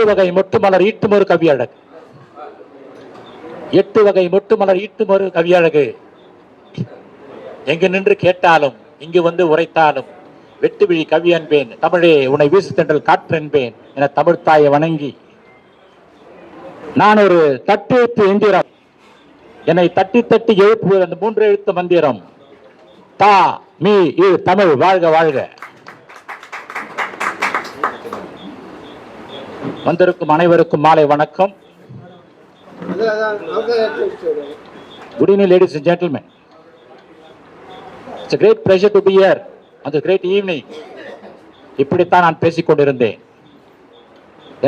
எட்டு வகை மொட்டுமலர் ஈட்டுமொரு கவியழகு, எட்டு வகை மொட்டுமலர் ஈட்டுமொரு கவியழகு. எங்கு நின்று கேட்டாலும் இங்கு வந்து உரைத்தாலும் வெட்டு விழி கவி என்பேன், தமிழே உன்னை வீசு தென்றல் காற்று என்பேன் என தமிழ்த்தாயை வணங்கி, நான் ஒரு தட்டெழுத்து எந்திரம், என்னை தட்டி தட்டி எழுப்புவது அந்த 3 எழுத்து மந்திரம். தா மீ இது தமிழ் வாழ்க வாழ்க. வந்திருக்கும் அனைவருக்கும் மாலை வணக்கம். Good evening, ladies and gentlemen. It's a great pleasure to be here on this great evening. இப்படித்தான் நான் பேசிக் கொண்டிருந்தேன்.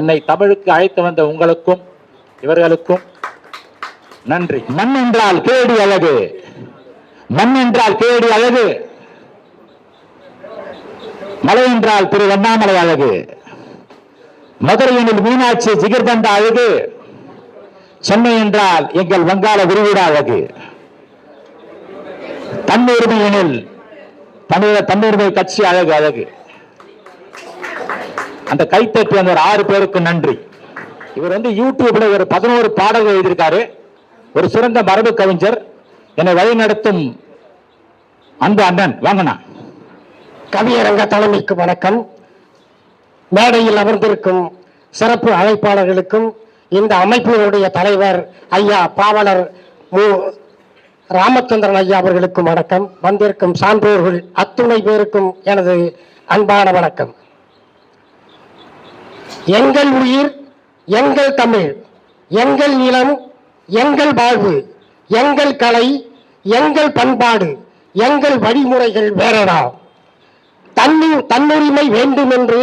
என்னை தமிழுக்கு அழைத்து வந்த உங்களுக்கும் இவர்களுக்கும் நன்றி. மண் என்றால் கேடி அழகு, மண் என்றால் கேடி அழகு, மலை என்றால் திரு அண்ணாமலை அழகு, மதுரையினில் மீனாட்சி ஜிகிர்தண்ட அழகு, சென்னை என்றால் எங்கள் வங்காள விரிகுடா அழகு, தன்னுரிமையினில் தன்னுரிமை கட்சி அழகு அழகு. அந்த கைத்தட்டி அந்த 6 பேருக்கு நன்றி. இவர் யூடியூப்ல ஒரு 11 பாடல்கள் எழுதியிருக்காரு. ஒரு சிறந்த மரபு கவிஞர். என்னை வழி நடத்தும் அன்பு அண்ணன் வாங்கண்ணா. கவியரங்க தலைமைக்கு வணக்கம். மேடையில் அமர்ந்திருக்கும் சிறப்பு அழைப்பாளர்களுக்கும் இந்த அமைப்பினுடைய தலைவர் ஐயா பாவலர் மு ராமச்சந்திரன் ஐயா அவர்களுக்கும் வணக்கம். வந்திருக்கும் சான்றோர்கள் அத்துணை பேருக்கும் எனது அன்பான வணக்கம். எங்கள் உயிர், எங்கள் தமிழ், எங்கள் நிலம், எங்கள் வாழ்வு, எங்கள் கலை, எங்கள் பண்பாடு, எங்கள் வழிமுறைகள் வேறடா. தன்னுரிமை வேண்டும் என்று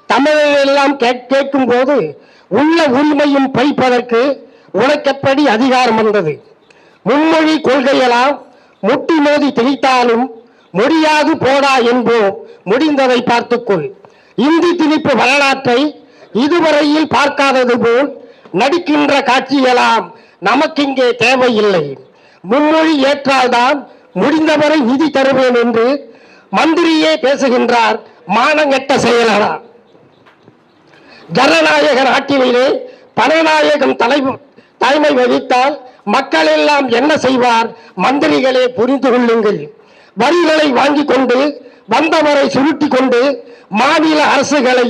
தமிழெல்லாம் கேட்கும் போது உள்ள உரிமையும் பறிப்பதற்கு உனக்கப்படி அதிகாரம் வந்தது. மும்மொழி கொள்கையெல்லாம் முட்டி மோதி திணித்தாலும் முடியாது போடா என்போம், முடிந்ததை பார்த்துக்கொள். இந்தி திணிப்பு வரலாற்றை இதுவரையில் பார்க்காதது போல் நடிக்கின்ற காட்சியெல்லாம் நமக்கிங்கே தேவையில்லை. மும்மொழி ஏற்றால்தான் முடிந்தவரை நிதி தருவேன் என்று மந்திரியே பேசுகின்றார். மானங்கெட்ட செயலரா. ஜனநாயக நாட்டிலே பணநாயகம் தலைமை வகித்தால் மக்கள் எல்லாம் என்ன செய்வார்? மந்திரிகளே புரிந்து கொள்ளுங்கள். வரிகளை வாங்கி கொண்டு வந்தவரை சுருட்டி கொண்டு மாநில அரசுகளை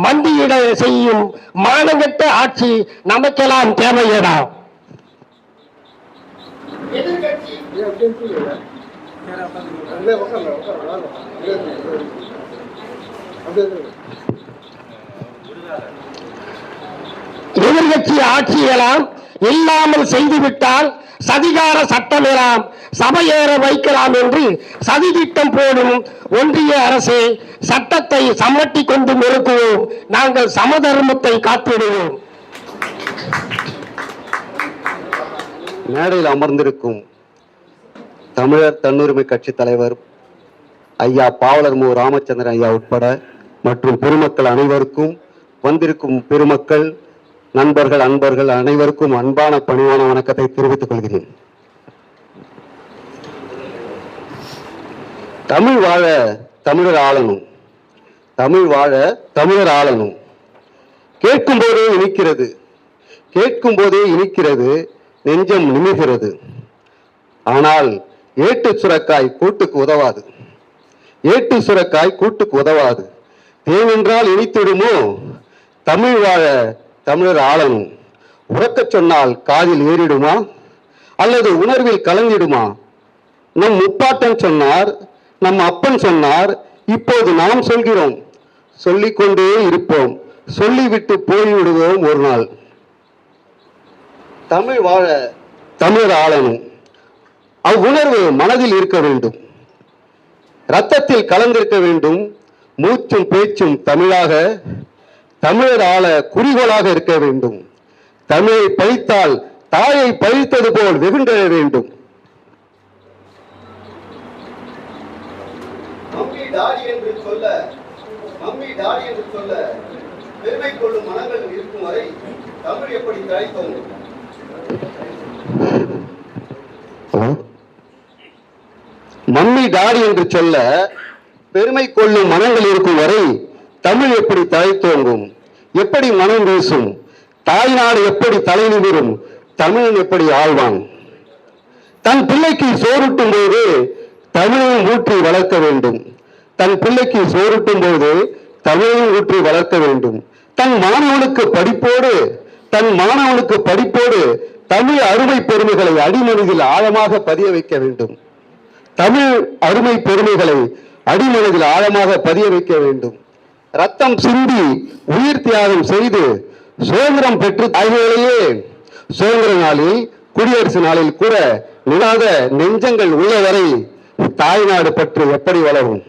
மண்டியிட செய்யும் மானங்கெட்ட ஆட்சி நமக்கெல்லாம் தேவையடா. எதிர்கட்சி ஆட்சியெல்லாம் இல்லாமல் செய்துவிட்டால் சதிகார சட்டம் எல்லாம் சபையேற வைக்கலாம் என்று சதித்திட்டம் போடும் ஒன்றிய அரசே, சட்டத்தை சமட்டி கொண்டு நிறுத்துவோம். நாங்கள் சமதர்மத்தை காத்திடுவோம். மேடையில் அமர்ந்திருக்கும் தமிழர் தன்னுரிமை கட்சி தலைவர் ஐயா பாவலர் மு ராமச்சந்திரன் ஐயா உட்பட மற்றும் பெருமக்கள் அனைவருக்கும், வந்திருக்கும் பெருமக்கள், நண்பர்கள், அன்பர்கள் அனைவருக்கும் அன்பான பணிவான வணக்கத்தை தெரிவித்துக் கொள்கிறேன். தமிழ் வாழ தமிழர் ஆளணும், தமிழ் வாழ தமிழர் ஆளணும். கேட்கும் போதே இனிக்கிறது, கேட்கும் போதே இனிக்கிறது, நெஞ்சம் நிமிர்கிறது. ஆனால் ஏட்டு சுரக்காய் கூட்டுக்கு உதவாது, ஏட்டு சுரக்காய் கூட்டுக்கு உதவாது. தேவென்றால் இனித்திடுமோ, தமிழ் வாழ தமிழர் ஆளணும். உறக்கச் சொன்னால் காதில் ஏறிடுமா அல்லது உணர்வில் கலந்திடுமா? நம் முப்பாட்டன் சொன்னார், நம் அப்பன் சொன்னார், இப்போது நாம் சொல்கிறோம். சொல்லிக்கொண்டே இருப்போம், சொல்லிவிட்டு போய்விடுவோம் ஒரு நாள். தமிழ் வாழ தமிழர் ஆளணும். அவ்வுணர்வு மனதில் இருக்க வேண்டும், இரத்தத்தில் கலந்திருக்க வேண்டும். மூச்சும் பேச்சும் தமிழாக, தமிழர் ஆள குறிகோளாக இருக்க வேண்டும். தமிழை பழித்தால் தாயை பழித்தது போல் வெகுண்டெழ வேண்டும். மம்மி டாடி என்று சொல்ல, மம்மி டாடி என்று சொல்ல பெருமை கொள்ளும் மனங்கள் இருக்கும் வரை தமிழ் எப்படி தழைத்தோம்? மம்மி டாடி என்று சொல்ல பெருமை கொள்ளும் மனங்கள் இருக்கும் வரை தமிழ் எப்படி தழைத்தோங்கும்? எப்படி மனம் வீசும்? தாய்நாடு எப்படி தலை நிமிரும்? தமிழன் எப்படி ஆழ்வான்? தன் பிள்ளைக்கு சோறுட்டும் போது தமிழையும் ஊற்றி வளர்க்க வேண்டும். தன் பிள்ளைக்கு சோறுட்டும் போது தமிழையும் ஊற்றி வளர்க்க வேண்டும். தன் மாணவனுக்கு படிப்போடு தமிழ் அருமை பெருமைகளை அடிமனதில் ஆழமாக பதிய வைக்க வேண்டும். தமிழ் அருமை பெருமைகளை அடிமனதில் ஆழமாக பதிய வைக்க வேண்டும். ரத்தம் சிந்தி உயிர் தியாகம் செய்து சுதந்திரம் பெற்று தாய்மையிலேயே சுதந்திர நாளில் குடியரசு நாளில் கூட நிலாத நெஞ்சங்கள் உள்ளவரை தாய்நாடு பற்றி எப்படி வளரும்?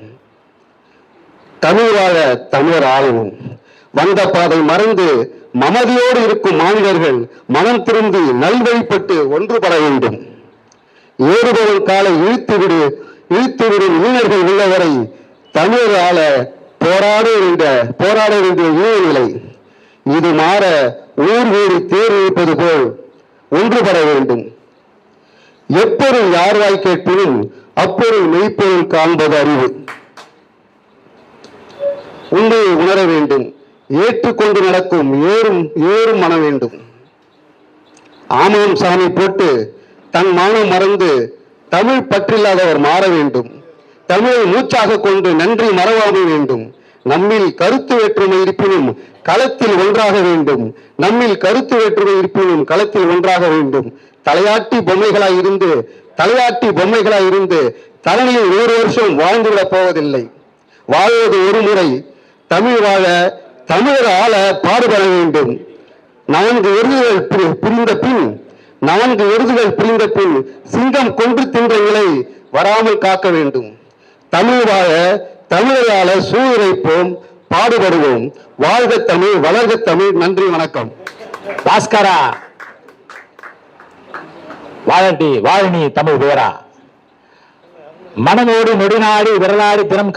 தமிழ் வாழ தமிழர் ஆளவும். வந்த பாதை மறந்து மமதியோடு இருக்கும் மாநிலர்கள் மனம் திரும்பி நல்வழிப்பட்டு ஒன்றுபட வேண்டும். ஏறுபவன் காலை இழுத்துவிடும் இளைஞர்கள் உள்ளவரை தமிழர் ஆள போராட வேண்டிய ஈழநிலை இது மாற ஊர் வீடு தேர் இருப்பது போல் ஒன்றுபட வேண்டும். எப்பொருள் யார் வாய் கேட்பினும் அப்பொருள் மெய்ப்பொருள் காண்பது அறிவு. உண்மையை உணர வேண்டும். ஏற்றுக்கொண்டு நடக்கும் ஏறும் மன வேண்டும். ஆமாம் சாமி போட்டு தன் மானம் மறந்து தமிழ் பற்றில்லாதவர் மாற வேண்டும். தமிழை மூச்சாக கொண்டு நன்றி மறவாமை வேண்டும். நம்மில் கருத்து வேற்றுமை இருப்பினும் களத்தில் ஒன்றாக வேண்டும். தலையாட்டி பொம்மைகளாய் இருந்து தரணியில் 100 வருஷம் வாழ்ந்துவிடப் போவதில்லை. வாழ்வது ஒரு முறை. தமிழ் வாழ தமிழர் ஆள பாடுபட வேண்டும். 4 எருதுகள் பிரிந்த பின் சிங்கம் கொன்று தின்ற நிலை வராமல் காக்க வேண்டும். தமிழ் வாழ தமிழரால சூழ்நிலைப்போம், பாடுபடுவோம். வாழ்க தமிழ், வளர்க தமிழ். நன்றி, வணக்கம். பாஸ்கரா வாழணி தமிழ் பேரா. மனமோடு நொடிநாடி விரலாடி தினம்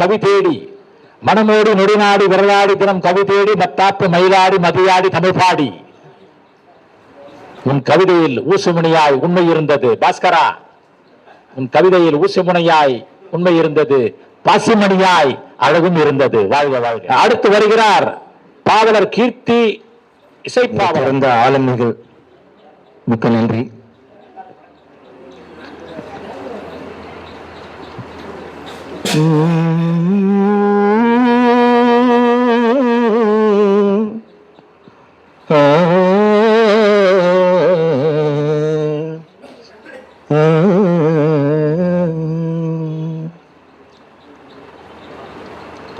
கவி தேடி மத்தாப்பு மயிலாடி மதியாடி தமிழ் பாடி. உன் கவிதையில் ஊசுமுனையாய் உண்மை இருந்தது பாஸ்கரா. உன் கவிதையில் ஊசுமுனையாய் உண்மை இருந்தது, பாசிமணியாய் அழகும் இருந்தது. வாழ்க வாழ்க. அடுத்து வருகிறார் பாவலர் கீர்த்தி, இசைப்பாவலர். ஆளுமைகள் மிக்க நன்றி.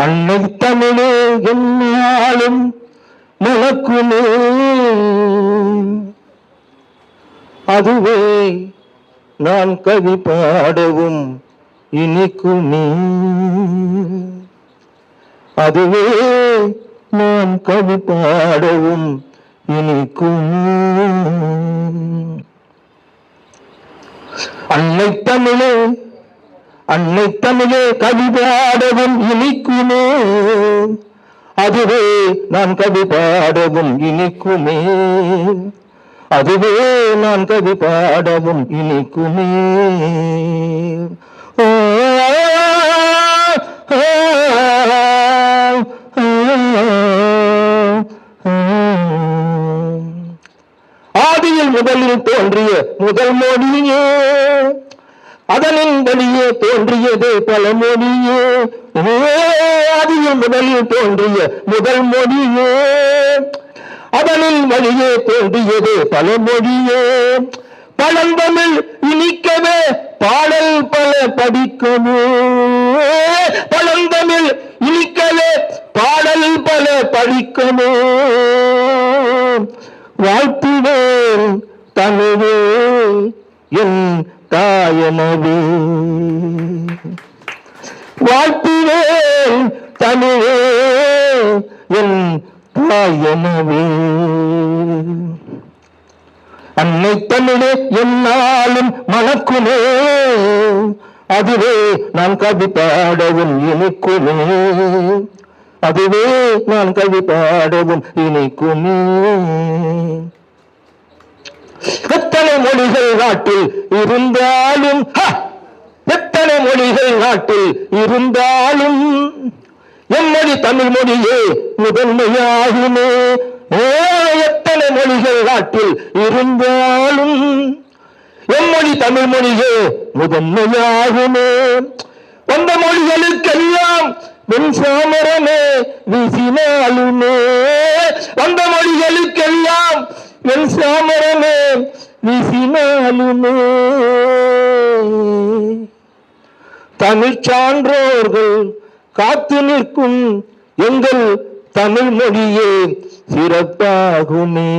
அன்னை தமிழே என்னாலும் மணக்குமே, அதுவே நான் கவி பாடவும் இனிக்குமே. அதுவே நான் கவி பாடவும் இனிக்குமே. அன்னை தமிழே கவி பாடவும் இனிக்குமே. அதுவே நான் கவி பாடவும் இனிக்குமே. அதுவே நான் கவி பாடவும் இனிக்குமே. ஆதியில் முதலில் தோன்றிய முதல் மொழியே, அதனின் வழியே தோன்றியதே பல மொழியே. ஆதியில் முதலில் தோன்றிய முதல் மொழியே, அதனின் வழியே தோன்றியதே பல மொழியே. பழந்தமிழ் இனிக்கவே பாடல் பல படிக்கவே. பழந்தமிழ் இனிக்கவே பாடல் பல படிக்கவே. வாழ்த்துவேன் தமிழே என் தாயனவே. வாழ்த்துவேன் தமிழே என் தாயனவே. அன்னை தமிழே என்னாலும் மணக்குமே. அதுவே நான் கவி பாடவும் இனிக்குமே. அதுவே நான் கவி பாடவும் இனிக்குமே. எத்தனை மொழிகள் நாட்டில் இருந்தாலும், எத்தனை மொழிகள் நாட்டில் இருந்தாலும் எம்மொழி தமிழ் மொழியே முதன்மையாகுமே. எத்தனை மொழிகள் நாட்டில் இருந்தாலும் எம்மொழி தமிழ் மொழியே முதன்மையாகுமே. வந்த மொழிகளுக்கெல்லாம் வெண்சாமரமே வீசினாலுமே, வந்த மொழிகளுக்கெல்லாம் வெண்சாமரமே வீசினாலுமே. தமிழ் சான்றோர்கள் காத்து நிற்கும் எங்கள் தமிழ் மொழியே சிறப்பாகுமே.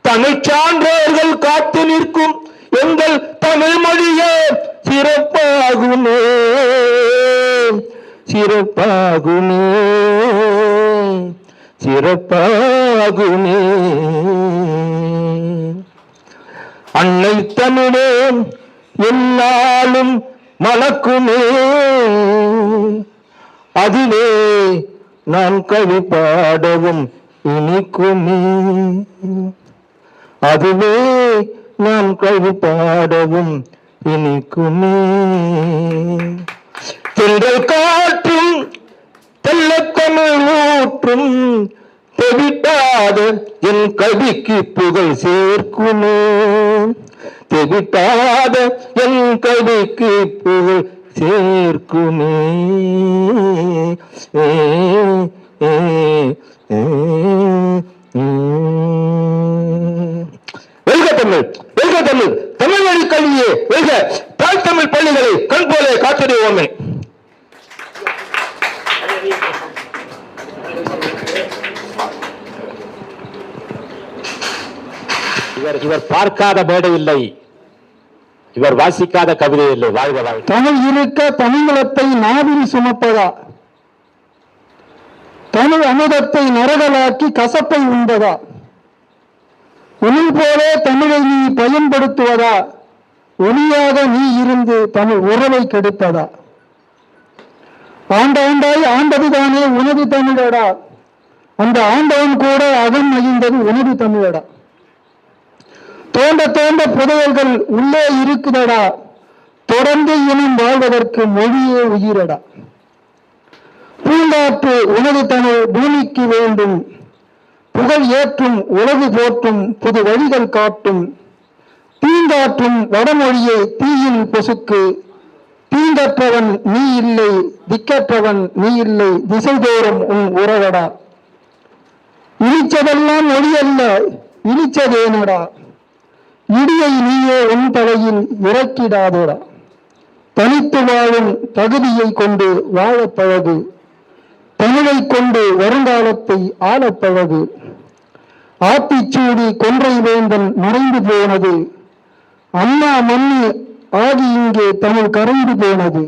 தமிழ் சான்றோர்கள் காத்து நிற்கும் எங்கள் தமிழ் மொழியே சிறப்பாகுமே, சிறப்பாகுமே, சிறப்பாகுமே. அன்னை தமிழே என்னாலும் மணக்குமே, அதிலே நான் கவி பாடவும் இனிக்குமே, அதுவே நான் கவி பாடவும் இனிக்குமே. தென்றல் காற்றும் தெள்ளத்தமிழ் ஊற்றும் தெவிட்டாத என் கவிக்கு புகழ் சேர்க்குமே, தெவிட்டாத என் கவிக்கு புகழ் சேர்க்குமே. வெல்க தமிழ், வெல்க தமிழ், தமிழ் வழி கல்வியே வெல்க. தாய் தமிழ் பள்ளிகளை கண் போல காத்திடுவோமே. இவர் பார்க்காத மேடை இல்லை, இவர் வாசிக்காத கவிதை இல்லை. வாழ்க வாழ்க. தமிழ் இருக்க தமிழத்தை நாவில் சுமப்பதா, தமிழ் அமுதத்தை நரகலாக்கி கசப்பை உண்பதா, உன் போலே தமிழை நீ பயன்படுத்துவதா, ஒளியாக நீ இருந்து தமிழ் உறவை கெடுப்பதா? ஆண்டாண்டாய் ஆண்டதுதானே உனது தமிழடா, அந்த ஆண்டவன் கூட அகம் மகிழ்ந்தது உனது தமிழடா. தோண்ட தோண்ட புதையல்கள் உள்ளே இருக்குதடா, தொடர்ந்து இனம் வாழ்வதற்கு மொழியே உயிரடா. பூங்காற்று உனது தமிழ் பூமிக்கு வேண்டும், புகழ் ஏற்றும் உலகு போற்றும் புது வழிகள் காட்டும். தீங்காற்றும் வடமொழியை தீயில் பொசுக்கு, தீங்கற்றவன் நீ இல்லை திக்கற்றவன் நீ இல்லை திசைதோறும் உன் உறவடா. இழிச்சதெல்லாம் ஒளியல்ல இழிச்சதேனடா, இடியை நீயே உன் தலையில் இறக்கிடாதோடா. தனித்து வாழும் தகுதியை கொண்டு வாழப் பழகு, தமிழை கொண்டு வருங்காலத்தை ஆளப் பழகு. ஆத்திச்சூடி கொன்றை வேந்தன் மறைந்து போனது, அண்ணா மண்ணு ஆகி இங்கே தமிழ் கரைந்து போனது.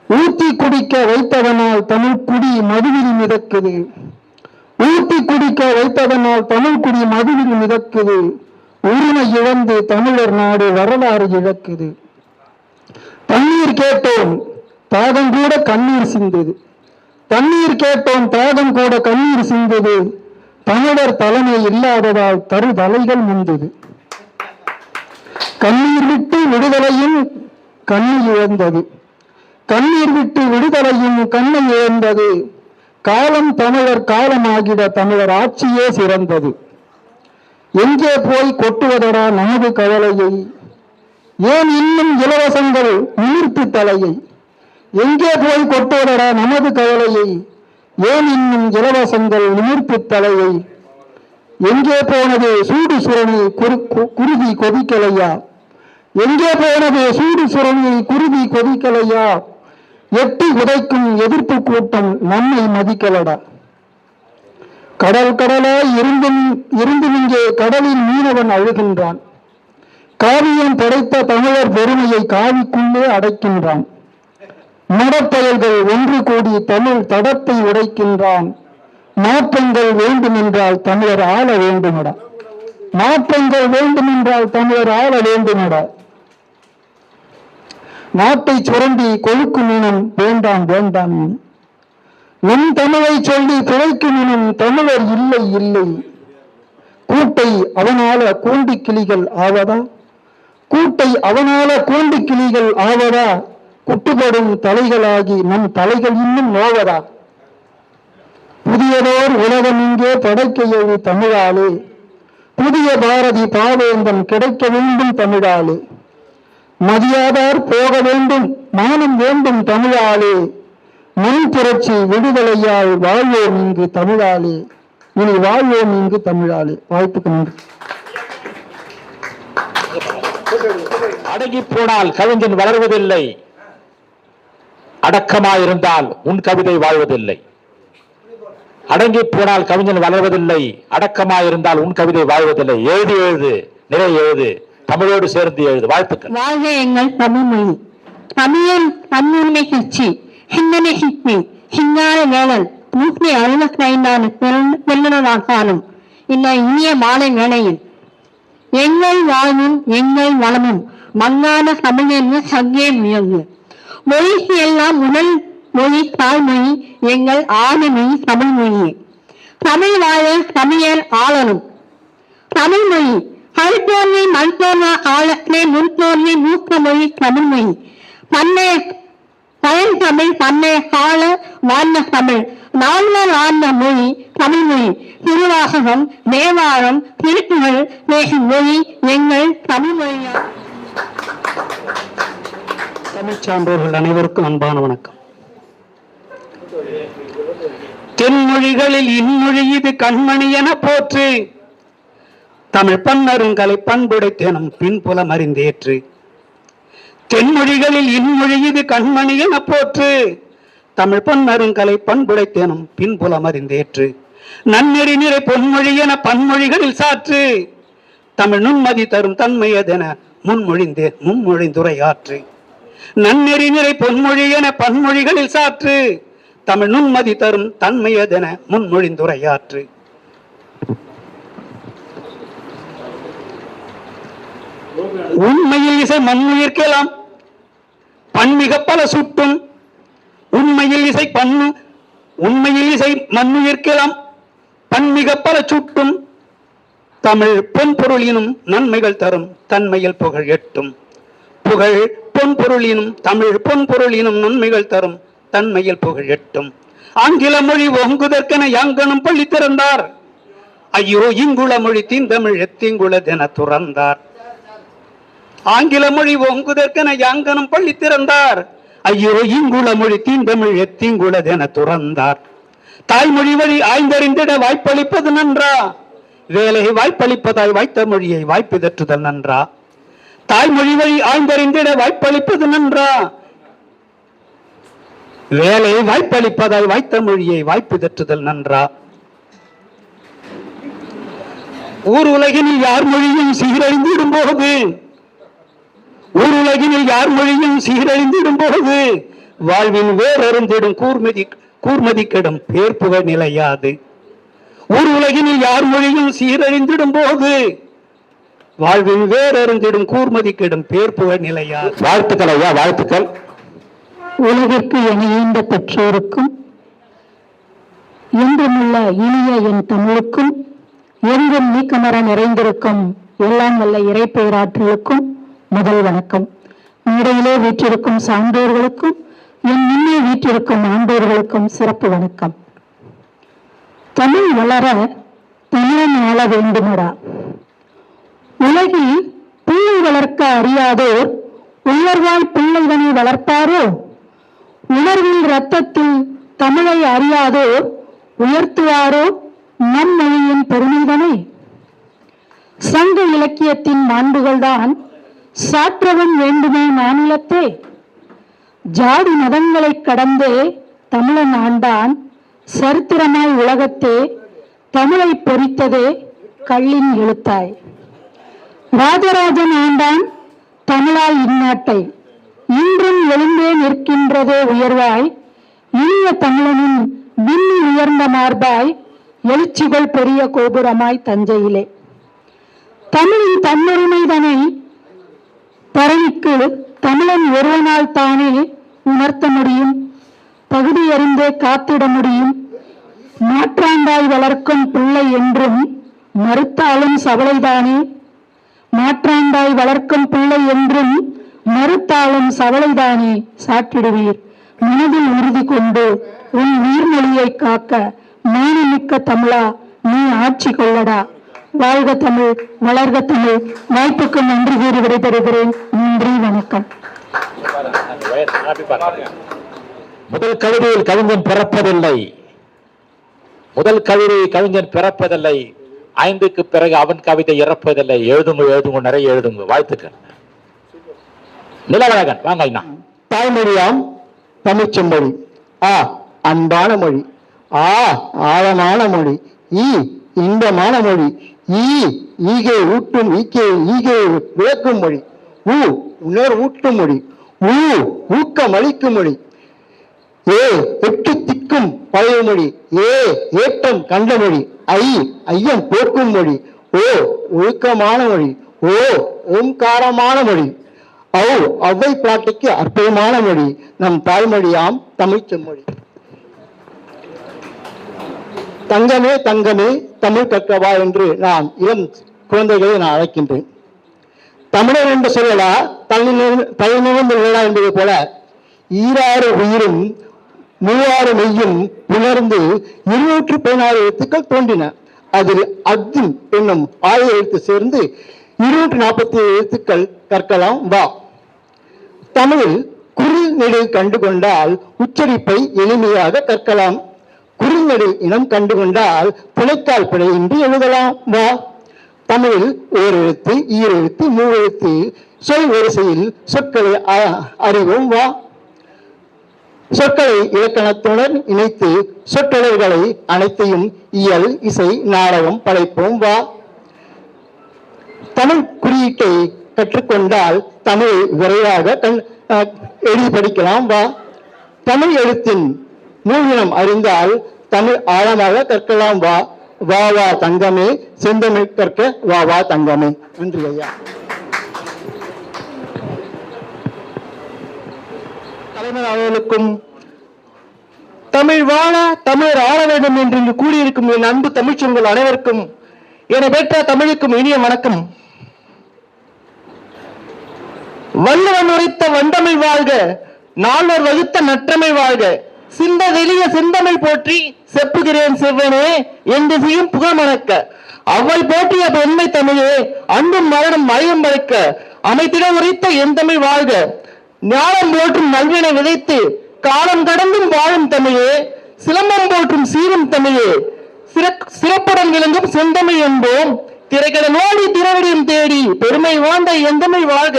ஊத்தி குடிக்க வைத்ததனால் தமிழ் குடி மதுவில் மிதக்குது, ஊத்தி குடிக்க வைத்ததனால் தமிழ் குடி மதுவில் மிதக்குது. உரிமை இழந்து தமிழர் நாடு வரலாறு இழக்குது. தண்ணீர் கேட்டோம் தாகம் கூட கண்ணீர் சிந்தது, தண்ணீர் கேட்டோம் தாகம் கூட கண்ணீர் சிந்தது. தமிழர் தலைமை இல்லாததால் தரு தலைகள் முந்தது. கண்ணீர் விட்டு விடுதலையும் கண்ணை இழந்தது, கண்ணீர் விட்டு விடுதலையும் கண்ணை இழந்தது. காலம் தமிழர் காலமாகிட தமிழர் ஆட்சியே சிறந்தது. எங்கே போய் கொட்டுவதடா நமது கவலையை, ஏன் இன்னும் இலவசங்கள் நிமிர்த்து தலையை. எங்கே போய் கொட்டுவதடா நமது கவலையை, ஏன் இன்னும் இலவசங்கள் நிமிர்த்து தலையை. எங்கே போனது சூடு சுரணி குருதி கொதிக்கலையா, எங்கே போனது சூடு சுரணி குருதி கொதிக்கலையா. எட்டி உதைக்கும் எதிர்ப்பு கூட்டம் நம்மை மதிக்கலடா. கடல் கடலாய் இருந்தும் இங்கே கடலில் மீனவன் அழுகின்றான். காவியம் படைத்த தமிழர் பெருமையை காவிக்குள்ளே அடைக்கின்றான். மடப்பயல்கள் ஒன்று கூடி தமிழ் தடத்தை உடைக்கின்றான். மாற்றங்கள் வேண்டுமென்றால் தமிழர் ஆள வேண்டுமடா, மாற்றங்கள் வேண்டுமென்றால் தமிழர் ஆள வேண்டுமடா. நாட்டை சுரண்டி கொழுக்கும் இனம் வேண்டாம் வேண்டாம், நம் தமிழை சொல்லி பிழைக்கும் இனம் தமிழர் இல்லை இல்லை. கூட்டை அவனால கூண்டி கிளிகள் ஆவதா, கூட்டை அவனால கூண்டி கிளிகள் ஆவதா. குட்டுப்படும் தலைகளாகி நம் தலைகள் இன்னும் நோவதா? புதியதோர் உலகம் இங்கே படைக்க எழு தமிழாளு, புதிய பாரதி பாவேந்தன் கிடைக்க வேண்டும் தமிழாளு, மதியாதார் போக வேண்டும் மானம் வேண்டும் தமிழாளு, மண் புரட்சி விடுதலையால் வாழ்வோம் இங்கு தமிழாளு, இனி வாழ்வோம் இங்கு தமிழாளு. வாய்ப்புக்கு நன்றி. அடங்கி போனால் கவிஞன் வளர்வதில்லை, அடக்கமாயிருந்தால் உன் கவிதை வாழ்வதில்லை. அடங்கி போனால் கவிஞன் வளர்வதில்லை, அடக்கமாயிருந்தால் உன் கவிதை வாழ்வதில்லை. எழுது எழுது, நிறை எழுது, தமிழோடு சேர்ந்து எழுது. வாழ்த்துக்கள். வாழ்க எங்கள் தமிழ்மொழி. தமிழன் தன்னுரிமை கட்சி சிந்தனை சிற்பி சிங்கார வேளன் 165 பிறந்தநாள் இந்த இனிய மாலை வேளையில் எங்கள் வாழ்வும் எங்கள் வளமும் மங்கான தமிழென்று சங்கே முயங்கு. மொழிக்கு எல்லாம் முதல் மொழி தாய்மொழி எங்கள் ஆதிமொழி தமிழ் மொழியே. தமிழ் வாழ தமிழர் ஆளணும். தமிழ் மொழி கருத்தோர்வை மருத்துவ காலத்திலே முன்தோர்வை மூத்த மொழி தமிழ் மொழி. பண்டைய பழந்தமிழ் பண்டைய கால வாழ்ந்த தமிழ் நால்வர் வாழ்ந்த மொழி தமிழ் மொழி. திருவாசகம் தேவாரம் திருக்குறள் பேசும் மொழி எங்கள் தமிழ் மொழியார். தமிழ் சான்றோர்கள் அனைவருக்கும் அன்பான வணக்கம். தென்மொழிகளில் இன்மொழி இது கண்மணி என போற்று, தமிழ் பன்னருங்கலை பண்புடைத்தேனும் பின்புலம் அறிந்தேற்று. தென்மொழிகளில் இன்மொழி இது கண்மணி என போற்று, தமிழ் பன்னருங்கலை பண்புடைத்தேனும் பின்புலம் அறிந்தேற்று. நன்னெறி நிறை பொன்மொழி என பன்மொழிகளில் சாற்று, தமிழ் நுண்மதி தரும் தன்மையதென முன்மொழிந்துரையாற்று. நன்னெறி நிறை பொன்மொழி என பன்மொழிகளில் சாற்று, தமிழ் நுண்மதி தரும் தன்மையதென முன்மொழிந்துரையாற்று. உண்மையில் இசை மண்ணுயிர்க்கலாம் பன்மிக பல சுட்டும், உண்மையில் இசை மண்ணுயிர்க்கலாம் பன்மிக பல சுட்டும், தமிழ் பொன்பொருளினும் நன்மைகள் தரும் தன்மையில் புகழ் எட்டும். புகழ் பொன்பொருளினும் தமிழ் பொன்பொருளினும் நன்மைகள் தரும் தன்மையில் புகழ் எட்டும். ஆங்கில மொழி ஓங்குதற்கென யாங்கனும் பள்ளி திறந்தார், ஐயோ இங்குள மொழி தீந்தமிழ் எத்திங்குளதென துறந்தார். ஆங்கில மொழி ஓங்குதற்கென யாங்கனும் பள்ளி திறந்தார், ஐயோ இங்குள மொழி தீந்தமிழ் எத்திங்குளதென துறந்தார். தாய்மொழி வழி ஆய்ந்தறிந்திட வாய்ப்பளிப்பது நன்றா, வேலை வாய்ப்பளிப்பதாய் வாய்த்த மொழியை வாய்ப்பிதற்றுதல் நன்றா. தாய்மொழி வழி ஆய்ந்தறிந்திட வாய்ப்பளிப்பது நன்றா, வேலை வாய்ப்பளிப்பதாய் வாய்த்த மொழியை வாய்ப்பிதற்றுதல் நன்றா. ஊர் உலகினில் யார் மொழியும் சீரழிந்திடும் போது, ஊர் உலகினில் யார் மொழியும் சீரழிந்திடும் போது, வாழ்வின் வேறறிந்திடும் கூர்மதி கெடும் பேர்ப்புக நிலையாது. ஊர் உலகினில் யார் மொழியும் சீரழிந்திடும் போது, வாழ்வின் வேறறிந்திடும் கூர்மதி கெடும் பேர்ப்புக நிலையாது. வாழ்த்துக்கள் ஐயா, வாழ்த்துக்கள். உலகிற்கு இணைந்த பெற்றோருக்கும் என்றுமுள்ள இனிய என் தமிழுக்கும் எங்கும் நீக்கமர நிறைந்திருக்கும் எல்லாம் வல்ல இறைப்பேராற்றலுக்கும் முதல் வணக்கம். மேடையிலே வீற்றிருக்கும் சான்றோர்களுக்கும் என் முன்னே வீற்றிருக்கும் ஆண்டோர்களுக்கும் சிறப்பு வணக்கம். தமிழ் வளர தமிழன் ஆள வேண்டுமடா. உலகில் பிள்ளை வளர்க்க அறியாதோர் உயர்வாய் பிள்ளைதனை வளர்ப்பாரோ, உணர்வில் இரத்தத்தில் தமிழை அறியாதோர் உயர்த்துவாரோ நம் மொழியின் பெருமைதனை. சங்க இலக்கியத்தின் மாண்புகள்தான் சாற்றவன் வேண்டுமே மாநிலத்தே. ஜாதி மதங்களை கடந்தே தமிழன் ஆண்டான், சரித்திரமாய் உலகத்தே தமிழை பொறித்ததே கள்ளின் எழுத்தாய். ராஜராஜன் ஆண்டான் தமிழால் இந்நாட்டை, இன்றும் எழுந்தே நிற்கின்றதே உயர்வாய். இனிய தமிழனின் விண்ணி உயர்ந்த மார்பாய், எழுச்சிகள் பெரிய கோபுரமாய் தஞ்சையிலே. தமிழின் தன்னுரிமைதனை பரணிக்கு தமிழன் ஒருவனால் தானே உணர்த்த முடியும், பகுதியறிந்தே காத்திட முடியும். மாற்றாண்டாய் வளர்க்கும் பிள்ளை என்றும் மறுத்தாலும் சவளைதானே. மாற்றாண்டாய் வளர்க்கும் பிள்ளை என்றும் மறுத்தாலும் சவளைதானே சாற்றிடுவீர். மனதில் உறுதி கொண்டு உன் நீர்மொழியை காக்க மானமிக்க தமிழா நீ ஆட்சி கொள்ளடா. வாழ்க தமிழ், வளர்க தமிழ். வாய்ப்புக்கு நன்றி கூறி விடைபெறுகிறேன். நன்றி, வணக்கம். முதல் கவிதையில் கவிஞன் பிறப்பதில்லை. முதல் கவிதையை கவிஞன் பிறப்பதில்லை. 5க்கு பிறகு அவன் கவிதை இறப்பதில்லை. எழுதுங்க எழுதுங்க, நிறைய எழுதுங்க. வாழ்த்துக்கள். நிலவழகன் வாங்க ஐயா. தாய்மொழியாம் தமிழ் செம்மொழி. ஆ அன்பான மொழி. ஆ ஆழமான மொழி. ஈ இன்பமான மொழி. ஈகை ஊட்டும் ஈகை விளக்கும் மொழி. உணர்வூட்டும் மொழி. ஊக்கமளிக்கும் மொழி. எட்டு திக்கும் பழைய மொழி. ஏற்றம் கண்ட மொழி. ஐயம் போக்கும் மொழி. ஒழுக்கமான மொழி. ஓம்காரமான மொழி. அவ்வை பாட்டுக்கு அற்புதமான மொழி. நம் தாய்மொழியாம் தமிழ் செம்மொழி. தங்கமே தங்கமே தமிழ் கற்கவா என்று நான் இளம் குழந்தைகளை நான் அழைக்கின்றேன். தமிழர் என்று சொல்லலா தலைநிமிர்ந்து விழா என்பது போல 6 உயிரும் 3 மெய்யும் உணர்ந்து 216 எழுத்துக்கள் தோன்றின. அதில் அப்துல் என்னும் 6 எழுத்து சேர்ந்து 247 எழுத்துக்கள் கற்கலாம் வா. தமிழில் குரில் நெடு கண்டு கொண்டால் உச்சரிப்பை எளிமையாக கற்கலாம். குரில் நெடு இனம் கண்டு கொண்டால் துணைக்கால் பிழையின்றி எழுதலாம் வா. தமிழில் 1 எழுத்து 2 எழுத்து 3 எழுத்து சொல் வரிசையில் சொற்களை அறிவோம் வா. சொற்களை இலக்கணத்துடன் இணைத்து சொற்றொடர்களை அனைத்தையும் இயல் இசை நாடகம் படைப்போம் வா. தமிழ் குறியீட்டை கற்றுக்கொண்டால் தமிழை விரைவாக எழுதி படிக்கலாம் வா. தமிழ் எழுத்தின் நூலினம் அறிந்தால் தமிழ் ஆழமாக கற்கலாம் வா. வா வா தங்கமே செந்தமிழ் கற்க வா வா தங்கமே. நன்றி ஐயா. தலைவர் அவர்களுக்கும் தமிழ் வாழ தமிழர் ஆள வேண்டும் என்று இங்கு கூடியிருக்கும் என் அன்பு தமிழ்ச்சொல்கள் அனைவருக்கும் என பெற்ற தமிழுக்கும் இனிய வணக்கம். வள்ளுவன் உரைத்த வண்டமை வாழ்க, நால்வர் வகுத்த நற்றமை வாழ்க, சிந்த வெளிய செந்தமிழ் போற்றி செப்புகிறேன் செவ்வனே என்று செய்யும் புகழ் மணக்க, அவ்வை போற்றிய பெண்மை தமிழே அன்பும் மரணம் மறையும் மறைக்க, அமைத்திட உரைத்த என் தமிழ் வாழ்க, ஞானம் போற்றும் நல்வினை விதைத்து காலம் கடந்தும் வாழும் தமிழே, சிலம்பம் போற்றும் சீரும் தமிழே, சிறப்புடன் விளங்கும் செந்தமிழ் என்போம், திரைக்கடல் ஓடி திரவிடியும் தேடி பெருமை வாழ்ந்த எந்தமிழ் வாழ்க,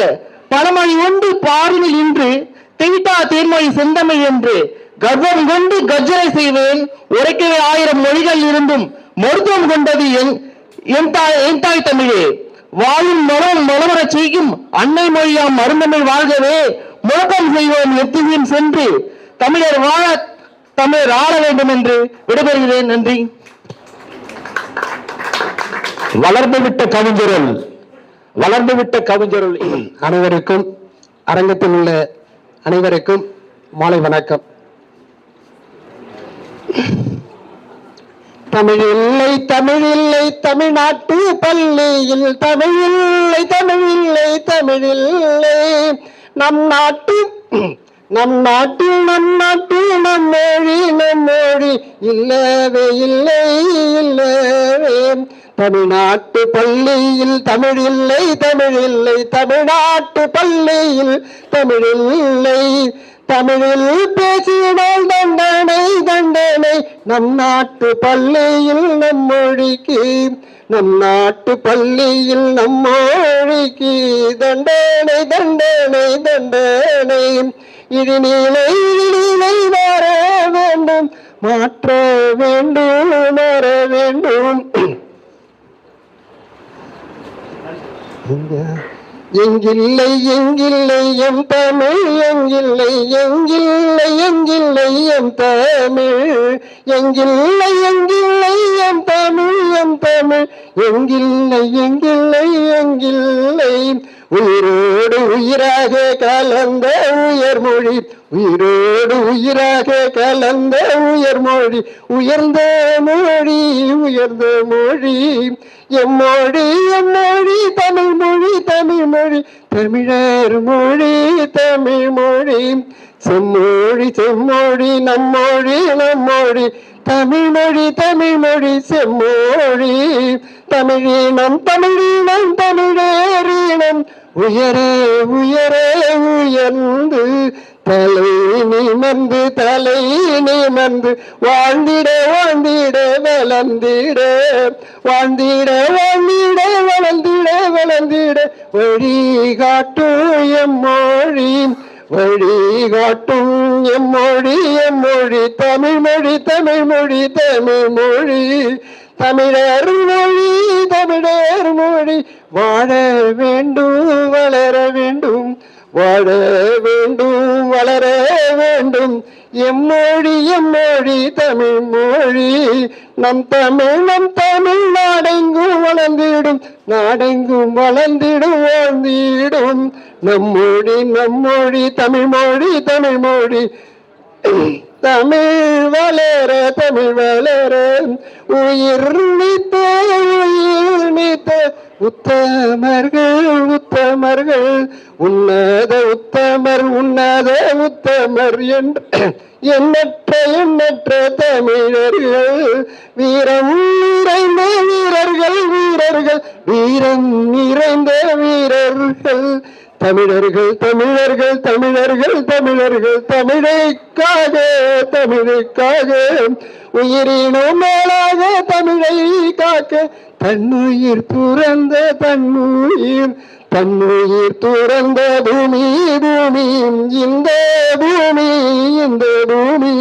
பணமொழி ஒன்று பாரினில் இன்று தெவிட்டா தேன்மொழி செந்தமிழ் என்று கர்வம் கொண்டு கர்ஜனை செய்வேன், உரைக்கவே 1000 மொழிகள் இருந்தும் மருத்துவம் கொண்டது என் தாய் தமிழே, வாழும் மனம் மலமரச் செய்யும் அன்னை மொழியாம் மருந்தமிழ் வாழ்கவே, முழக்கம் செய்வோம் எத்தியும் சென்று தமிழர் வாழ தமிழர் ஆள வேண்டும் என்று விடைபெறுகிறேன். நன்றி. வளர்ந்துவிட்ட கவிஞருள் அனைவருக்கும் அரங்கத்தில் உள்ள அனைவருக்கும் மாலை வணக்கம். தமிழில்லை தமிழில்லை தமிழ்நாட்டு பள்ளியில் தமிழில்லை தமிழில்லை தமிழில்லை நம் நாட்டில் நம் மொழி இல்லவே இல்லை இல்லவே. தமிழ்நாட்டு பள்ளியில் தமிழில்லை தமிழில்லை தமிழ்நாட்டு பள்ளியில் தமிழில்லை. தமிழில் பேசினால் தண்டனை தண்டனை நம் நாட்டு பள்ளியில் நம் மொழிக்கு, நம் நாட்டு பள்ளியில் நம் மொழிக்கு தண்டனை தண்டனை தண்டனை. இது நிலை வர வேண்டும் மாற்ற வேண்டும் வர வேண்டும். எங்கில்லை எங்கில்லை எம் தமிழ், எங்கில்லை எங்கில்லை எங்கில்லை எம் தமிழ், எங்கில்லை எங்கில்லை எம் தமிழ் எம் தமிழ், எங்கில்லை எங்கில்லை எங்கில்லை உயிரோடு உயிராக கலந்த உயர்மொழி உயிரோடு உயிராக கலந்த உயர்மொழி உயர்ந்த மொழி உயர்ந்த மொழி எம்மொழி எம்மொழி தமிழ் மொழி தமிழ் மொழி தமிழர் மொழி தமிழ் மொழி செம்மொழி செம்மொழி நம்மொழி நம்மொழி தமிழ் மொழி தமிழ் மொழி செம்மொழி தமிழினம் தமிழினம் தமிழேறினம் உயரே உயரே உயர்ந்து தலை நிமிர்ந்து தலை நிமிர்ந்து வாழ்ந்திட வாழ்ந்திட வளர்ந்திட வாழ்ந்திட வாழ்ந்திட வளர்ந்திட வளர்ந்திட வழிகாட்டும் எம்மொழி வழிகாட்டும் எம்மொழி எம்மொழி தமிழ் மொழி தமிழ் மொழி தமிழ் மொழி தமிழர் மொழி தமிழர் மொழி வாழ வேண்டும் வளர வேண்டும் வாழ வேண்டும் வளர வேண்டும் எம்மொழி எம்மொழி தமிழ் மொழி நம் தமிழ் நாடெங்கும் வளர்ந்திடும் நாடெங்கும் வளர்ந்திடும் வாழ்ந்திடும் நம்மொழி நம்மொழி தமிழ் மொழி தமிழ் மொழி தமிழ் வளர உயிர் நீத்த உத்தமர்கள் உத்தமர்கள் உன்னத உத்தமர் உன்னத உத்தமர் எண்ணற்ற எண்ணற்ற தமிழர்கள் வீரம் நிறைந்த வீரர்கள் வீரர்கள் வீரம் நிறைந்த வீரர்கள் தமிழர்கள் தமிழர்கள் தமிழர்கள் தமிழர்கள் தமிழைக்காக தமிழைக்காக உயிரினும் மேலாக தமிழை காக்க தன்னுயிர் துறந்த தன்னுயிர் துறந்த பூமி பூமி இந்த பூமி இந்த பூமி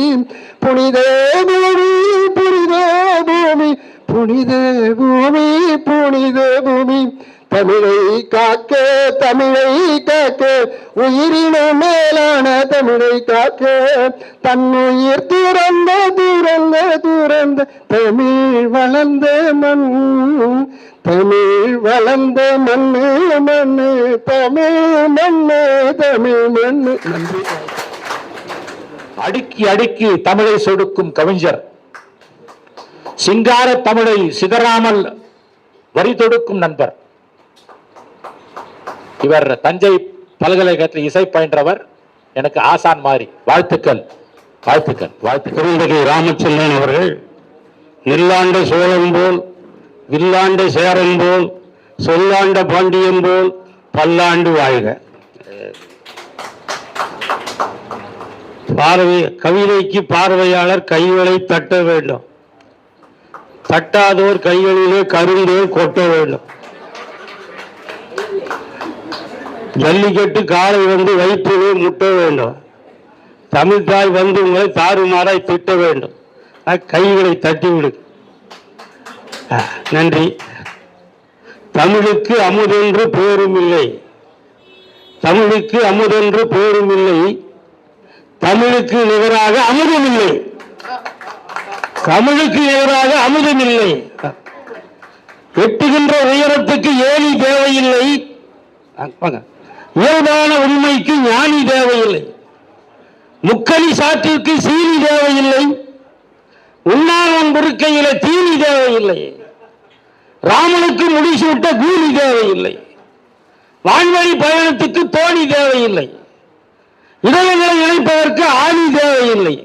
புனித பூமி புனித பூமி புனித பூமி புனித பூமி தமிழை காக்க உயிரின மேலான தமிழை காக்க தன்னுயிர் துறந்த துறந்த துறந்த தமிழ் வளர்ந்த மண் தமிழ் வளர்ந்த மண்ணு மண்ணு தமிழ் மண்ணு தமிழ் மண்ணு. நன்றி. அடுக்கி அடுக்கி தமிழை சொடுக்கும் கவிஞர், சிங்கார தமிழை சிதறாமல் வரி தொடுக்கும் நண்பர். இவர் தஞ்சை பல்கலைக்கழகத்தில் இசை பயின்றவர். எனக்கு ஆசான் மாதிரி. வாழ்த்துக்கள் வாழ்த்துக்கள் வாழ்த்துக்கள். ராமச்சந்திரன் அவர்கள் நில்லாண்ட சோழன் போல் வில்லாண்ட சேரன் போல் சொல்லாண்ட பாண்டியன் போல் பல்லாண்டு வாழ்க. கவிதைக்கு பார்வையாளர் கைகளை தட்ட வேண்டும். தட்டாதோர் கைகளிலே கருந்தோர் கொட்ட வேண்டும். ஜல்லிக்கட்டு காலை வந்து வயிற்றிலே முட்ட வேண்டும். தமிழ் தாய் வந்து உங்களை தாறுமாறாய் திட்ட வேண்டும். கைகளை தட்டிவிடு. நன்றி. தமிழுக்கு அமுதென்று பேரும் இல்லை. தமிழுக்கு அமுதென்று பேரும் இல்லை. தமிழுக்கு நிகராக அமுதம் இல்லை. தமிழுக்கு நிகராக அமுதம் இல்லை. எட்டுகின்ற உயரத்துக்கு ஏணி தேவையில்லை. இயல்பான உண்மைக்கு ஞானி தேவையில்லை. முக்கணி சாற்றிற்கு சீனி தேவையில்லை. உண்ணாவன் பொறுக்கையில தீனி தேவையில்லை. ராமனுக்கு முடிசூட்ட கூலி தேவையில்லை. வான்வழி பயணத்துக்கு தோணி தேவையில்லை. இதயங்களை இணைப்பதற்கு ஆணி தேவையில்லை.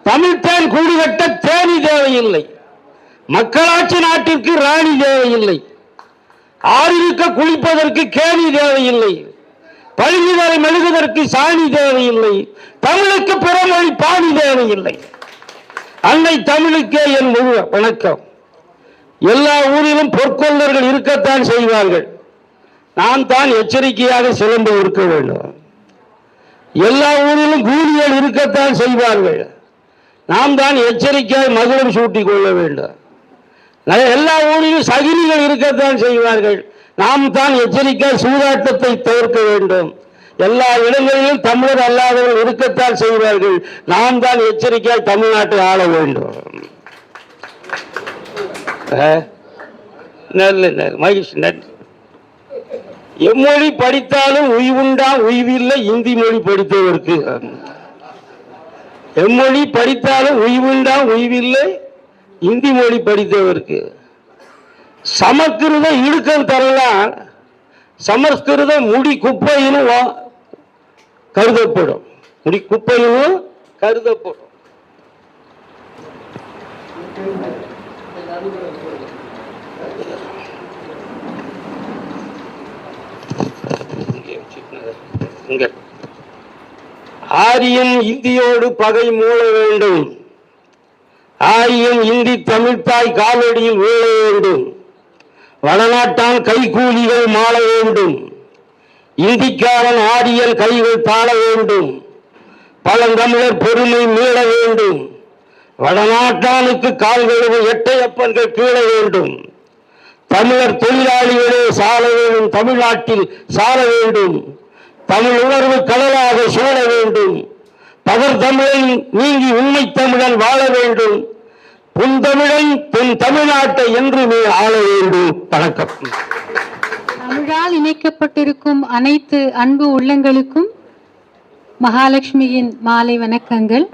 தமிழ்தான் கூடு கட்ட தேனி தேவையில்லை. மக்களாட்சி நாட்டிற்கு ராணி தேவையில்லை. ஆறிருக்க குளிப்பதற்கு கேணி தேவையில்லை. பழுங்குதலை மெழுகுவதற்கு சாணி தேவையில்லை. தமிழுக்கு பிறமொழி பாணி தேவையில்லை. அன்னை தமிழுக்கே என் முழு வணக்கம். எல்லா ஊரிலும் பொற்கொள்ளர்கள் இருக்கத்தான் செய்வார்கள். நாம் தான் எச்சரிக்கையாக சிலம்பு இருக்க வேண்டும். எல்லா ஊரிலும் கூலிகள் இருக்கத்தான் செய்வார்கள். நாம் தான் எச்சரிக்கையாக மகுடம் சூட்டிக் கொள்ள வேண்டும். எல்லா ஊரிலும் சகினிகள் இருக்கத்தான் செய்வார்கள். நாம் தான் எச்சரிக்கையாக சூதாட்டத்தை தவிர்க்க வேண்டும். எல்லா இடங்களிலும் தமிழர் அல்லாதவர்கள் இருக்கத்தான் செய்வார்கள். நாம் தான் எச்சரிக்கையாக தமிழ்நாட்டை ஆள வேண்டும். நல்ல மகிழ்ச்சி, நன்றி. எம்மொழி படித்தாலும் உய்வுண்டா உய்வில்லை இந்தி மொழி படித்தவருக்கு. எம்மொழி படித்தாலும் உய்வுண்டா உய்வில்லை இந்தி மொழி படித்தவருக்கு. சமஸ்கிருதம் இழுக்கம் தரலாம், சமஸ்கிருதம் முடி குப்பையினும் கருதப்படும், முடி குப்பையினும் கருதப்படும். ஆரியம் இந்தியோடு பகை மூள வேண்டும், ஆரியம் இந்தி தமிழ்த்தாய் காலடியில் வீழ வேண்டும், வடநாட்டான் கைகூலிகள் மாள வேண்டும், இந்திக்காரன் ஆரியன் கைகள் தாழ வேண்டும், பழந்தமிழர் பெருமை மீள வேண்டும், வடநாட்டானுக்கு கால்களும் எட்டையப்பன்கள் கீழ வேண்டும், தமிழர் தொழிலாளிகளே சால வேண்டும், தமிழ்நாட்டில் சால வேண்டும், தமிழ் உணர்வு கடலாக சூழ வேண்டும், பகர் தமிழன் நீங்கி உண்மை தமிழன் வாழ வேண்டும், புன்தமிழன் தென் தமிழ்நாட்டை என்றுமே ஆள வேண்டும். வணக்கம். தமிழால் இணைக்கப்பட்டிருக்கும் அனைத்து அன்பு உள்ளங்களுக்கும் மகாலட்சுமியின் மாலை வணக்கங்கள்.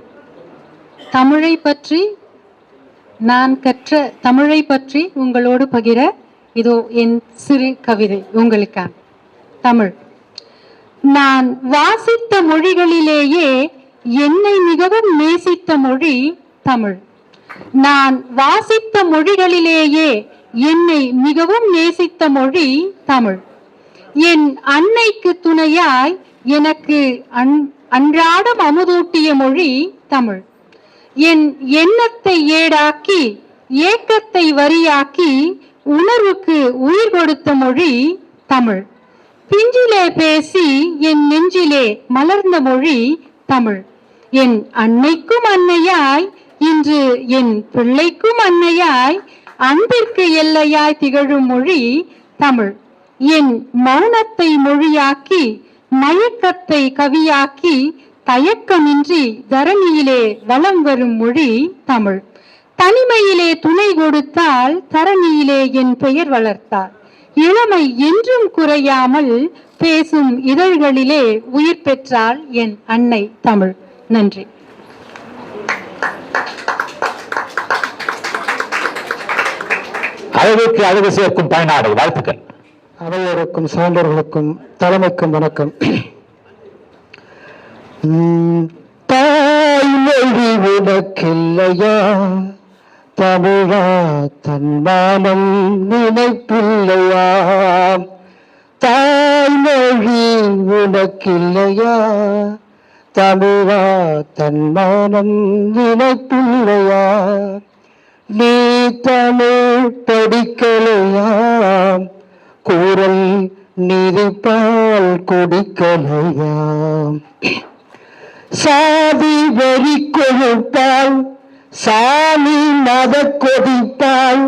தமிழை பற்றி நான் கற்ற தமிழை பற்றி உங்களோடு பகிர இதோ என் சிறு கவிதை உங்களுக்காக. தமிழ். நான் வாசித்த மொழிகளிலேயே என்னை மிகவும் நேசித்த மொழி தமிழ். நான் வாசித்த மொழிகளிலேயே என்னை மிகவும் நேசித்த மொழி தமிழ். என் அன்னைக்கு துணையாய் எனக்கு அன்றாடம் அமுதூட்டிய மொழி தமிழ். என் எண்ணத்தை ஏடாக்கி ஏக்கத்தை வரியாக்கி உணர்வுக்கு உயிர் கொடுத்த மொழி தமிழ். பிஞ்சிலே பேசி என் நெஞ்சிலே மலர்ந்த மொழி தமிழ். என் அன்னைக்கும் அன்னையாய் இன்று என் பிள்ளைக்கும் அன்னையாய் அன்பிற்கு எல்லையாய் திகழும் மொழி தமிழ். என் மௌனத்தை மொழியாக்கி மயக்கத்தை கவியாக்கி தயக்கமின்றி தரணியிலே வலம் வரும் மொழி தமிழ். தனிமையிலே துணை கொடுத்தால் தரணியிலே என் பெயர் வளர்த்தார். இளமை என்றும் குறையாமல் பேசும் இதழ்களிலே உயிர் பெற்றாள் என் அன்னை தமிழ். நன்றி. அளவுக்கு அழகு சேர்க்கும் பயனாடை. வாழ்த்துக்கள். அவையோருக்கும் சான்றோர்களுக்கும் தலைமைக்கும் வணக்கம். தாய்மொழி உனக்கில்லையா தமிழா தன்மானம் நினைப்பில்லையா, தாய்மொழி உனக்கில்லையா தமிழா தன்மானம் நினைப்பில்லையா, நீ தமிழ் படிக்கலையா கூறல் நீரிப்பால் குடிக்கலையா, சாதி வெறி கொழுப்பால் சாமி மத கொதிப்பால்,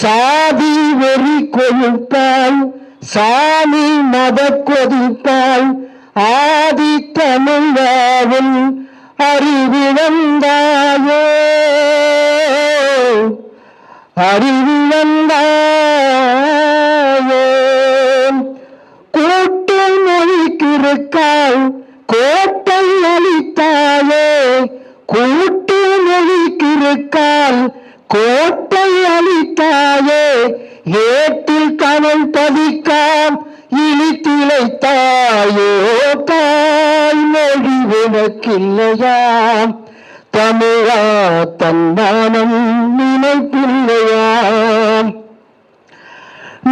சாதி வெறி கொழுப்பால் சாமி மத கொதிப்பால், ஆதி தமிழாவில் அறிவிழந்தாயோ அறிவிழந்தாயோ, கூட்டு மொழிக்கிருக்கால் கோட்டை அளித்தாயே, கூட்டு மொழிக்கிருக்கால் கோட்டை அளித்தாயே, ஏட்டில் தமிழ் பதிக்காம் இழித்திளைத்தாயோ, தாய்மொழி உனக்கில்லையா தமிழா தன்மானம் நினைப்பில்லையா,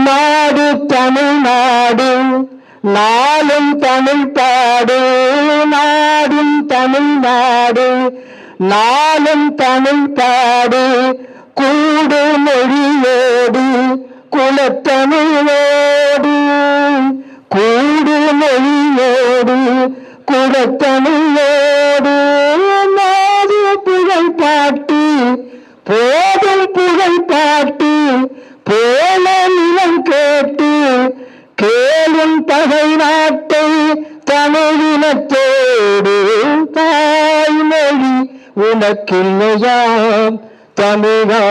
நாடு தமிழ்நாடு நாளும் தமிழ் பாடு, நாடும் தமிழ்நாடு நாளும் தமிழ் பாடு, கூடு மொழியோடு குலத்தமிழோடு, கூடு மொழியோடு குலத்தமிழோடு, நாடு புகழ் பாட்டு போதல் புகழ் பாட்டு போல நிலம் கேட்டு கேளும் பகை நாட்டை தமிழினத்தோடு, தாய்மொழி உனக்கில்லையா தமிழா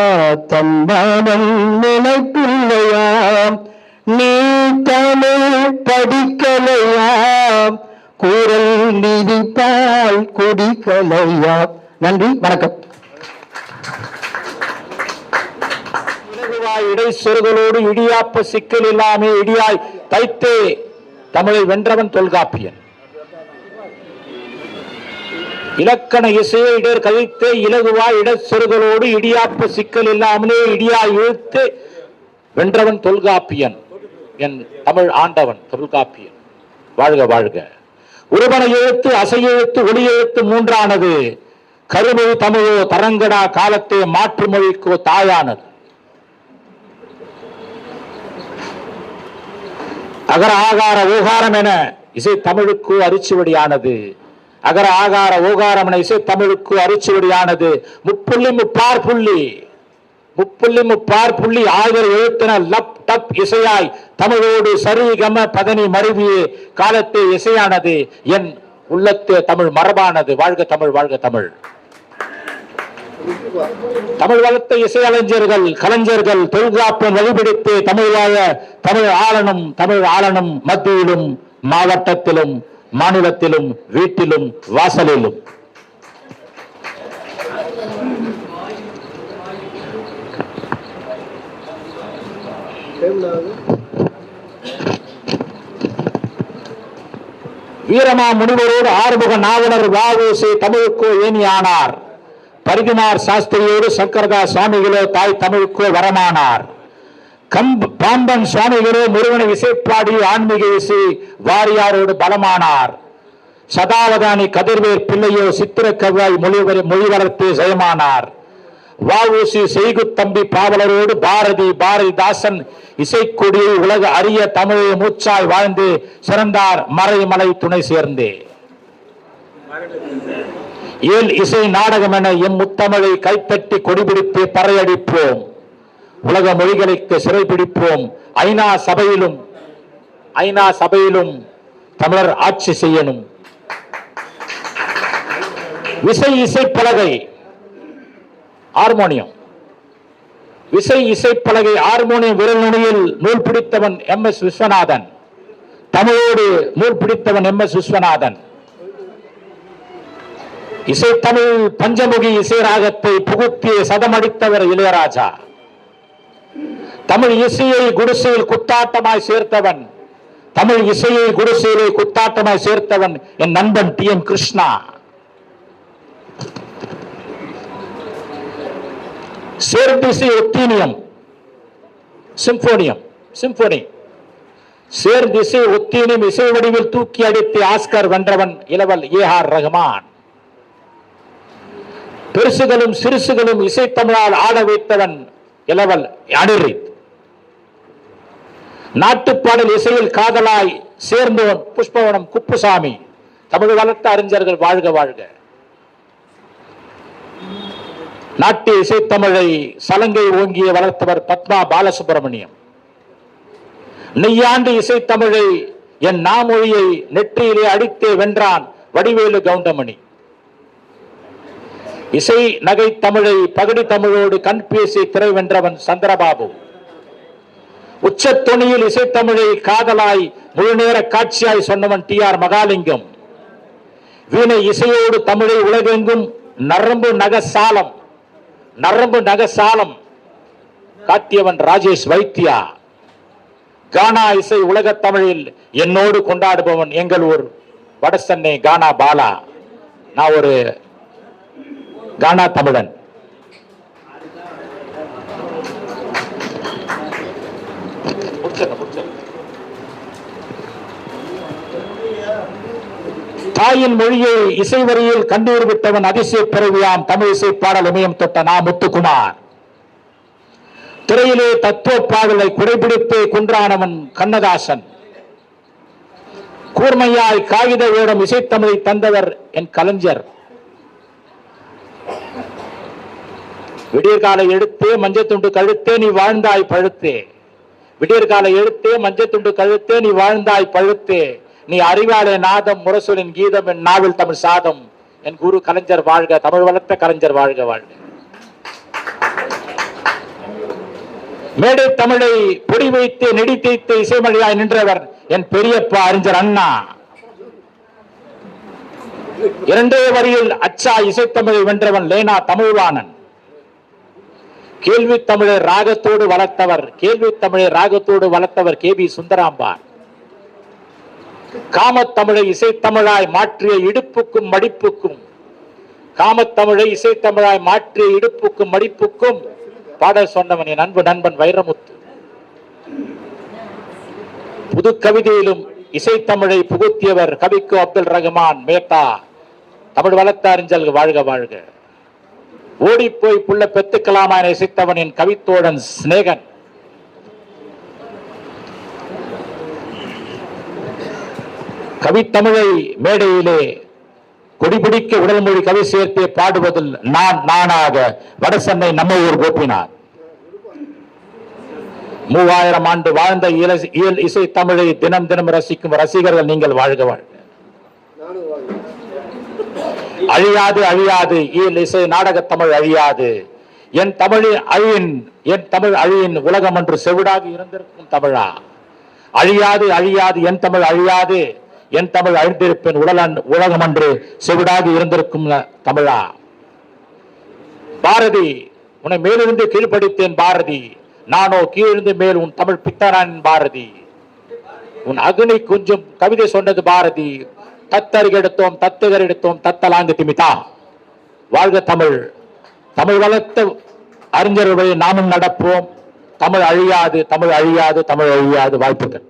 தன்மானம் நினைப்பில்லையாம், நீ தமிழ் படிக்கலையாம், கூறல் நீதிப்பால் குடிக்கலையாம். நன்றி, வணக்கம். இடை சொருகளோடு இடியாப்ப சிக்கல் இல்லாமே இடியாய் தைத்தே தமிழை வென்றவன் தொல்காப்பியன். இலக்கண இசையை இடர் கழித்தே இலகுவாய் இடச்சொருகளோடு இடியாப்ப சிக்கல் இல்லாமலே இடியாய் இழுத்து வென்றவன் தொல்காப்பியன். என் தமிழ் ஆண்டவன் தொல்காப்பியன். வாழ்க வாழ்க. உருவன எழுத்து, அசை எழுத்து, ஒளி எழுத்து மூன்றானது. கருமொழி தமிழோ தரங்கடா காலத்தை மாற்று மொழிக்கோ தாயானது. அகர ஆகார ஓகாரம் என இசை தமிழுக்கு அரிச்சுவடியானது. அகர ஆகார ஓகாரம் என இசை தமிழுக்கு அரிச்சுவடியானது. முப்புள்ளி முப்பார் புள்ளி, முப்புள்ளி முப்பார் புள்ளி ஆகிற எழுத்தின லப் டப் இசையாய் தமிழோடு சரி கம பதனி மருவியே காலத்தே இசையானது. என் உள்ளத்தே தமிழ் மரபானது. வாழ்க தமிழ், வாழ்க தமிழ். தமிழ் வளர்த்த இசையலைஞர்கள் கலைஞர்கள் தொல்காப்பியம் வழிபிடித்து தமிழ் வாழ தமிழ் ஆளனும் மத்தியிலும் மாவட்டத்திலும் மாநிலத்திலும் வீட்டிலும் வாசலிலும். வீரமா முனிவரோடு ஆறுமுக நாவலர் வ.உ.சி. தமிழுக்கோ ஏணியானார். பரிதிமார் சாஸ்திரியோடு சங்கரதாஸ் சுவாமிகளோ தாய் தமிழுக்கோ வரமானார். பாம்பன் சுவாமிகளோ முருகனை இசைப்பாடி ஆன்மீக இசை வாரியாரோடு பலமானார். சதாவதானி கதிர்வேர் பிள்ளையோ சித்திர கவ்வாய் மொழி வளர்த்து ஜெயமானார். வ.உ.சி. செய்குத்தம்பி பாவலரோடு பாரதிதாசன் இசைக்கொடியை உலக அரிய தமிழை மூச்சாய் வாழ்ந்து சிறந்தார் மறைமலை துணை சேர்ந்தே. ஏல் இசை நாடகம் என எம் முத்தமிழை கைத்தட்டி கொடிபிடித்து பறையடிப்போம். உலக மொழிகளுக்கு சிறைபிடிப்போம். ஐநா சபையிலும் தமிழர் ஆட்சி செய்யணும். இசைப்பலகை ஹார்மோனியம், இசைப்பலகை ஹார்மோனியம் விரல் நுனியில் நூல் பிடித்தவன் M.S. விஸ்வநாதன். தமிழோடு நூல் பிடித்தவன் M.S. விஸ்வநாதன். இசைத்தமிழ் பஞ்சமுகி இசை ராகத்தை புகுத்திய சதமடித்தவர் இளையராஜா. தமிழ் இசையை குடிசையில் குத்தாட்டமாய் சேர்த்தவன், தமிழ் இசையை குடிசையிலே குத்தாட்டமாய் சேர்த்தவன் என் நண்பன் T.M. கிருஷ்ணா. சேர்ந்திசை ஒத்தீனியம் சிம்போனி சேர்ந்திசை ஒத்தீனியம் இசை வடிவில் தூக்கி அடித்து ஆஸ்கர் வென்றவன் இளவல் A.R. ரஹ்மான். பெருசுகளும் சிறுசுகளும் இசைத்தமிழால் ஆட வைத்தவன் இளவல் அனிருத். நாட்டுப்பாடல் இசையில் காதலாய் சேர்ந்தவன் புஷ்பவனம் குப்புசாமி. தமிழ் வளர்த்த அறிஞர்கள் வாழ்க வாழ்க. நாட்டிய இசைத்தமிழை சலங்கை ஓங்கிய வளர்த்தவர் பத்மா பாலசுப்ரமணியம். நெய்யாண்டு இசைத்தமிழை என் நாமொழியை நெற்றியிலே அடித்தே வென்றான் வடிவேலு கவுண்டமணி. இசை நகை தமிழை பகடி தமிழோடு கண் பேசி திரை வென்றவன் சந்திரபாபு. உச்சத்தொனியில் இசைத்தமிழை காதலாய் முழுநேர காட்சியாய் சொன்னவன் T.R. மகாலிங்கம். வீணை இசையோடு தமிழை உலகெங்கும் நரம்பு நகசாலம் காட்டியவன் ராஜேஷ் வைத்தியா. கானா இசை உலக தமிழில் என்னோடு கொண்டாடுபவன் எங்கள் ஊர் வடசென்னை கானா பாலா. நான் ஒரு கானா தமிழன். தாயின் மொழியை இசை வரியில் கண்ணீர் விட்டவன் அதிசய பிறவியாம் தமிழ் இசை பாடல் இமயம் தொட்ட நா முத்துக்குமார். திரையிலே தத்துவ பாடலை குறைபிடித்து குன்றானவன் கண்ணதாசன். கூர்மையாய் காகித ஓடம் இசைத்தமிழை தந்தவர் என் கலைஞர். விடியற்காலை எடுத்தே மஞ்சத்துண்டு கழுத்தே நீ வாழ்ந்தாய் பழுத்தே. விடியற்காலை எடுத்தே மஞ்சத்துண்டு கழுத்தே நீ வாழ்ந்தாய் பழுத்தே. நீ அறிவாளே நாதம் முரசொலின் கீதம் என் நாவில் தமிழ் சாதம். என் குரு கலைஞர் வாழ்க. தமிழ் வளர்த்த கலைஞர் வாழ்க வாழ்க. மேடை தமிழை பொடி வைத்து நெடித்தைத்து இசைமொழியாய் நின்றவர் என் பெரியப்பா அறிஞர் அண்ணா. இரண்டே வரியில் அச்சா இசைத்தமிழை வென்றவன் லேனா தமிழ்வாணன். கேள்வி தமிழை ராகத்தோடு வளர்த்தவர் கே பி சுந்தராம்பார். காமத்தமிழை இசைத்தமிழாய் மாற்றிய இடுப்புக்கும் மடிப்புக்கும் பாடல் சொன்னவன் என் அன்பு நண்பன் வைரமுத்து. புது கவிதையிலும் இசைத்தமிழை புகுத்தியவர் கவிக்கு அப்துல் ரஹ்மான் மேத்தா. தமிழ் வளர்த்த அறிஞர்கள் வாழ்க வாழ்க. ஓடிப்போய் புள்ள பெத்துக்கலாமா என இசைத்தவன் என் கவித்தோழன் சிநேகன். கவித்தமிழை மேடையிலே கொடிபிடிக்க உடல் மொழி கவி சேர்த்தே பாடுவதில் நானாக வடசென்னை நம்ம ஊர் கோப்பினார். 3000 ஆண்டு வாழ்ந்த இயல் இசை தமிழை தினம் தினம் ரசிக்கும் ரசிகர்கள் நீங்கள் வாழ்க வாழ்க. அழியாது இயல் இசை நாடக தமிழ் அழியாது. என் தமிழ் அழியின் உலகம் என்று செவிடாக இருந்திருக்கும் தமிழா. அழியாது என் தமிழ் அழியாது. என் தமிழ் அழிந்திருப்பேன் உலகம் என்று செவிடாக இருந்திருக்கும் தமிழா. பாரதி, உன்னை மேலிருந்து கீழ்படித்தேன் பாரதி. நானோ கீழிருந்து மேல் உன் தமிழ் பித்தனான் பாரதி. உன் அக்னி குஞ்சும் கவிதை சொன்னது பாரதி. தத்தரிக எடுத்தோம் தத்தலாங்கு திமிதா. வாழ்க தமிழ். தமிழ் வளர்த்த அறிஞர்களை நாமும் நடப்போம். தமிழ் அழியாது. வாழ்த்துக்கள்.